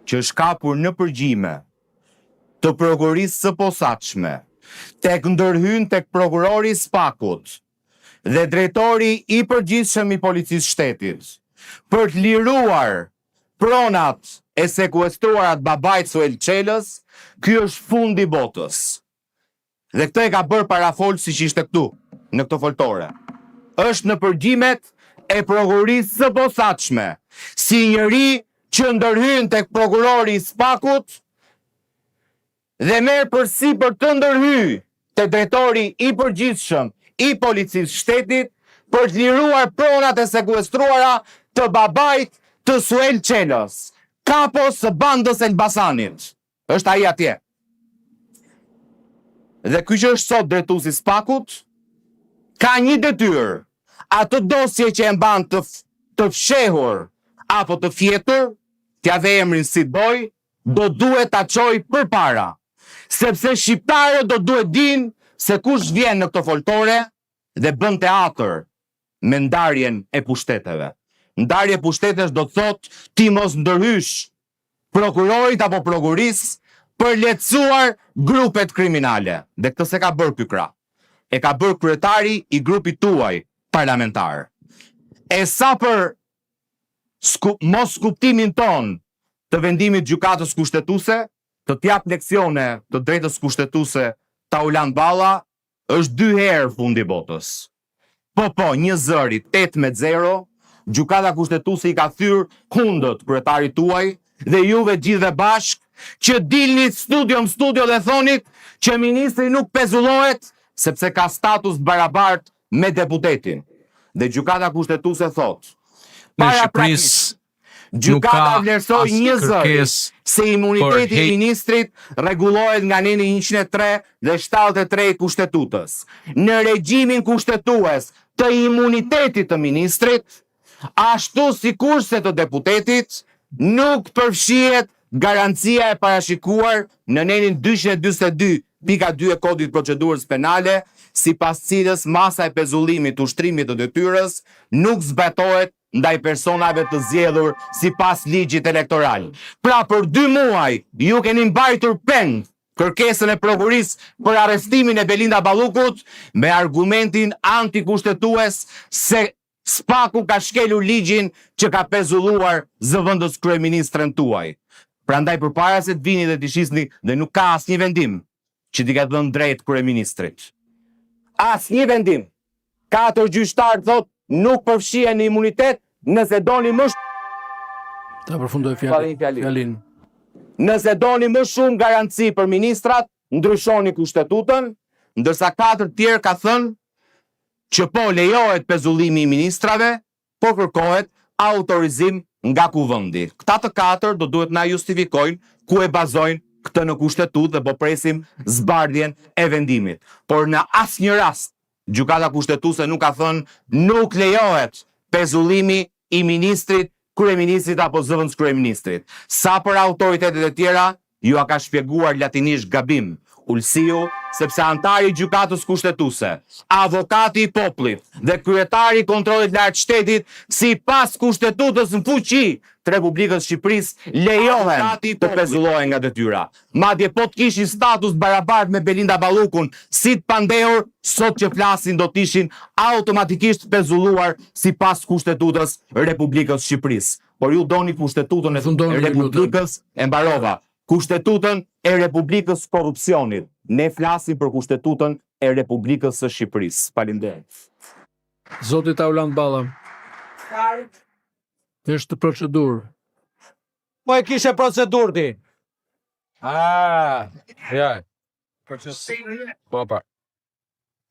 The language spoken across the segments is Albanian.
që është kapur në përgjime të prokurorisë së posaçme, tek ndërhyn tek prokurori Spakut dhe drejtori i përgjithshëm i policisë shtetit, për të liruar pronat e sekuestruara të babait Suel Çelës, ky është fundi botës. Dhe këtë e ka bërë parafol siç ishte këtu, në këtë foltore. Është në përgjimet e prokurorisë së posaçme, si njëri që ndërhyn tek prokurori i Spakut dhe merr përsipër të ndërhyj te drejtori i përgjithshëm i policisë shtetit për të liruar pronat e sekuestruara të babait të Suel Çelës, kapo së bandës Elbasanit. Është ai atje. Dhe ky që është sot drejtuesi i Spakut ka një detyrë, atë dosje që e mban të fshehur apo të fjetur, t'ja dhe emrin si doj, do duhet ta çojë përpara, sepse shqiptarët do duhet dinë se kush vjen në këtë foltore dhe bën teatr me ndarjen e pushteteve. Ndarje pushtetesh do të thotë ti mos ndërhysh prokurorit apo prokurisë për lehtësuar grupet kriminale. Dhe këtë se ka bërë ky krah. E ka bërë kryetari i grupit tuaj parlamentar. E sa për mos kuptimin ton të vendimit gjykatës kushtetuese, të t'jap leksione të drejtës kushtetuese Tauland Balla, është 2 herë fundi botës. Po, 1 zëri, 8-0, gjykata kushtetuese i ka thyrë kundët kryetarit tuaj dhe juve gjithë bashk që dilni studio dhe thonit që ministri nuk pezullohet sepse ka status barabart me deputetin. Dhe gjykata kushtetuese thotë, para praktikisht, gjykata vlerësoi 1 zëri se imuniteti i ministrit rregullohet nga neni 103 dhe 73 i kushtetutës. Në regjimin kushtetues të imunitetit të ministrit, ashtu sikurse të deputetit, nuk përfshihet garancia e parashikuar në nenin 242.2 e kodit procedurës penale, sipas cilës masa e pezullimit të ushtrimit të detyrës nuk zbatohet ndaj personave të zgjedhur sipas ligjit elektoral. Pra për 2 muaj ju keni mbajtur peng kërkesën e prokurisë për arrestimin e Belinda Ballukut me argumentin antikushtetues se Spaku ka shkelur ligjin që ka pezulluar zëvendës kryeministren tuaj. Prandaj përpara se të vini dhe të shisni dhe nuk ka asnjë vendim që t'i ka dhënë drejt kryeministrit. Asnjë vendim. 4 gjyqtarë thotë nuk përfshihen në imunitet nëse doni më Ta përfundoj fjalin. Nëse doni më shumë garanci për ministrat, ndryshoni kushtetutën, ndërsa 4 tjerë ka thënë që po lejohet pezullimi i ministrave, po kërkohet autorizim nga kuvendi. Këta të 4 do duhet na justifikojnë ku e bazojnë këtë në kushtetutë dhe po presim zbardhjen e vendimit. Por në asnjë rast gjykata kushtetuese nuk ka thënë nuk lejohet pezullimi i ministrit, kryeministrit apo zëvendës kryeministrit. Sa për autoritetet e tjera, ju a ka shpjeguar latinisht gabim Ulsiu, sepse antari i gjykatës kushtetuese, avokati i popullit dhe kryetari i kontrollit lartë shtetit, sipas kushtetutës në fuqi të Republikës Shqipërisë, lejohen të pezullohen nga detyra. Madje po të kishin status barabart me Belinda Ballukun, si të pandehur, sot që flasin do të ishin automatikisht pezulluar sipas kushtetutës Republikës Shqipërisë. Por ju doni kushtetutën e Republikës e mbarova. Kushtetutën e Republikës Korrupsionit. Ne flasim për kushtetutën e Republikës së Shqipërisë. Faleminderit. Zoti Tauland Balla. Është procedurë. Po e kishe procedurë ti. Ja. Po pa.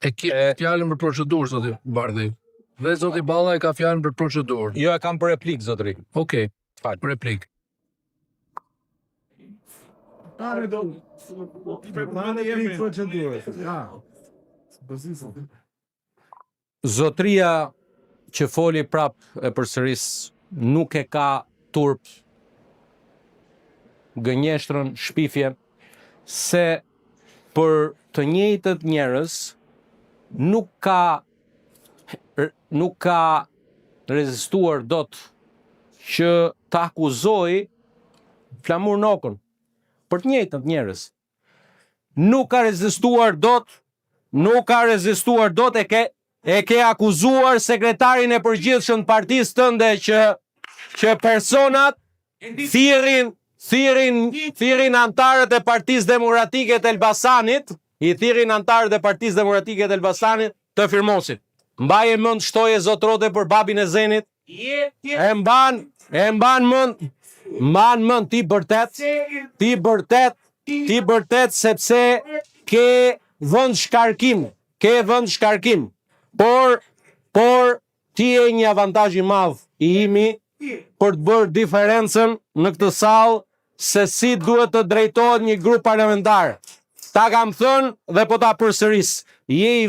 E ki fjalën për procedurë, zoti Bardhi. Dhe zoti Balla e ka fjalën për procedurë. Jo, e kam për replik, zotëri. Okej, për replik. Zotria që foli prap e përsëris nuk e ka turp gënjeshtrën, shpifje, se për të njëjtët njerëz nuk ka rezistuar dot që të akuzoj flamur nokën, për të njëjtën njerëz. Nuk ka rezistuar dot, e ke akuzuar sekretarin e përgjithshëm të partisë tënde që personat thirrin antarët e Partisë Demokratike të Elbasanit, të firmosin. Mbaje mend shtoje zotrote për babin e Zenit. E mban mend ti bërtet sepse ke vend shkarkim. Por ti e një avantazh i madh i imi për të bërë diferencën në këtë sallë se si duhet të drejtohet një grup parlamentar. Ta kam thënë dhe po ta përsëris. Je i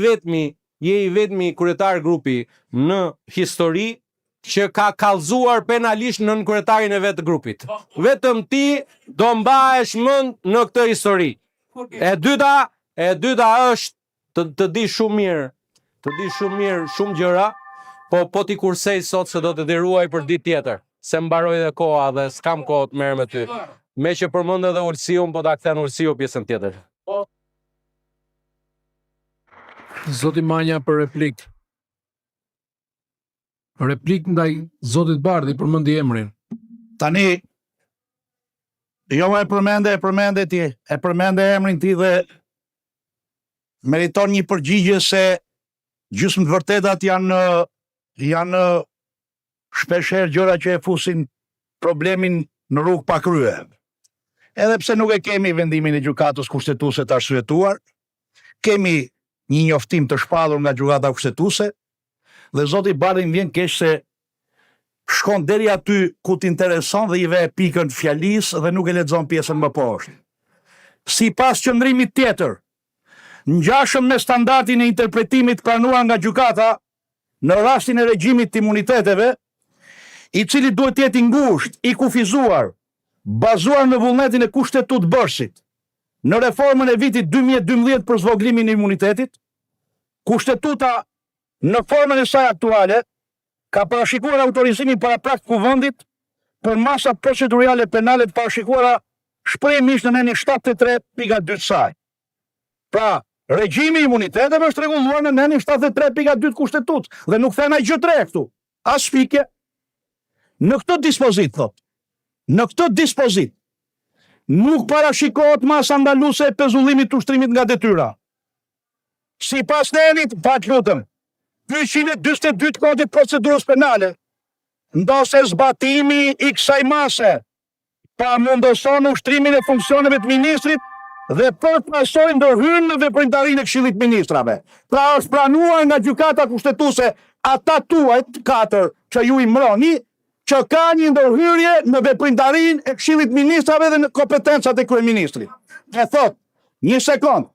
vetmi kryetar grupi në histori që ka kallëzuar penalisht nën kryetarin e vetë grupit. Vetëm ti do mbahesh mend në këtë histori. E dyta është të di shumë mirë shumë gjëra, po ti kursej sot se do të deruaj për ditë tjetër, se mbaroj dhe koha dhe s'kam kohë të merr me ty. Me që përmend edhe Ulsiun, po ta kthen Ulsiu pjesën tjetër. Zoti Manja për replik. Replik ndaj zotit Bardhi, përmendi emrin. Tani, jo e përmende emrin ti dhe meriton një përgjigje se gjysmë të vërtetat janë shpeshherë gjëra që e fusin problemin në rrugë pa krye. Edhe pse nuk e kemi vendimin e gjykatës kushtetuese të arsyetuar, kemi një njoftim të shpallur nga gjykata kushtetuese dhe zoti Bardhi vjen keq se shkon deri aty ku t'intereson dhe i ve pikën fjalisë dhe nuk e lexon pjesën më poshtë. Sipas qëndrimit tjetër, ngjashëm me standardin e interpretimit pranuar nga gjykata në rastin e regjimit të imuniteteve, i cili duhet të jetë i ngushtë, i kufizuar, bazuar në vullnetin e kushtetut bërësit, në reformën e vitit 2012 për zvogëlimin e imunitetit, kushtetuta në formën e saj aktuale ka parashikuar autorizimin paraprakt kuvendit për masat procedurale penale të parashikuara shprehimisht në nenin 73.2 saj. Pra, regjimi i imuniteteve është rregulluar në nenin 73.2 kushtetuts dhe nuk thena gjë tre këtu. As shpike. Në këtë dispozit nuk parashikohet masa ndaluese e pezullimit të ushtrimit nga detyra. Sipas nenit, fat lutem, 242 të kodit procedurës penale, ndose zbatimi i kësaj mase pa mundoson ushtrimin e funksioneve të ministrit dhe për pasoj ndërhyrjen në veprimtarinë e Këshillit Ministrave. Pra është pranuar nga gjykata kushtetuese ata tuajt 4 që ju i mbroni, që ka një ndërhyrje në veprimtarinë e Këshillit Ministrave dhe në kompetencat e kryeministrit. E thot, një sekond,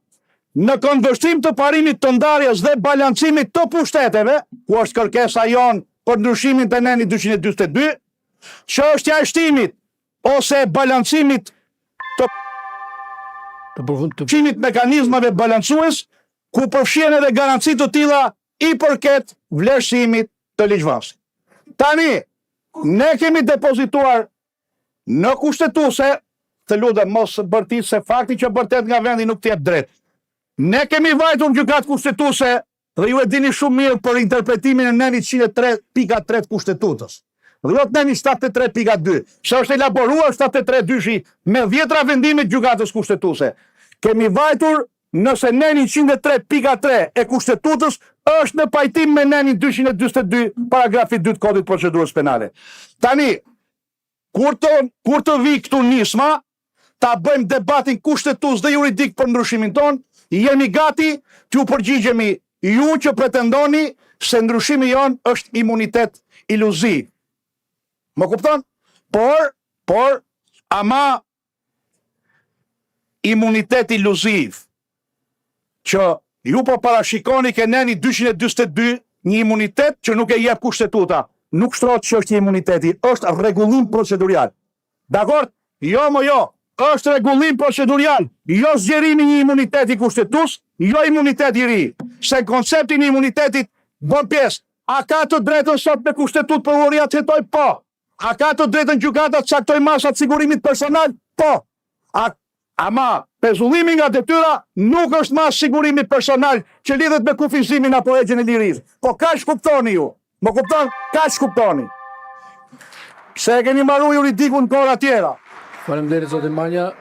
në këndvështrim të parimit të ndarjes dhe balancimit të pushteteve, ku është kërkesa jon për ndryshimin të neni 242, që është ja shtimit ose balancimit të përfundimit mekanizmave balancues, ku përfshihen edhe garanci të tilla i përket vlerësimit të ligjvënësit. Tani, ne kemi depozituar në kushtetuese, të lutem mos bërtit se fakti që bërtet nga vendi nuk të jep drejt. Ne kemi vajtur në gjykatë kushtetuese dhe ju e dini shumë mirë për interpretimin e nenit 103.3 të kushtetutës. Dhe jo të nenit 73.2, që është elaboruar 73.2 me 10 vendimit gjykatës kushtetuese. Kemi vajtur nëse nenit 103.3 e kushtetutës është në pajtim me nenin 242 paragrafi 2 të kodit procedurës penale. Tani, kur të vi këtu nisma, ta bëjmë debatin kushtetues dhe juridik për ndryshimin ton, jemi gati t'ju përgjigjemi ju që pretendoni se ndryshimi jon është imunitet iluziv. Më kupton? Por, ama imunitet iluziv që ju po parashikoni ke neni 242 një imunitet që nuk e jep kushtetuta. Nuk shtrohet që është një imuniteti, është rregullim procedurial. Dakor? Jo, është rregullim procedurial, jo zgjerimi një imuniteti kushtetues, jo imunitet i ri. Se koncepti i imunitetit bën pjesë. A ka të drejtën sot me kushtetut prokuroria të hetoj? Po. A ka të drejtën gjykata të caktoj masat sigurimit personal? Po. Ama pezullimi nga detyra nuk është mas sigurimi personal që lidhet me kufizimin apo egjen e lirisë. Po kaq kuptoni ju. Më kupton? Kaq kuptoni. Se e keni marru juridikun kohëra tjera. Faleminderit zoti Manja.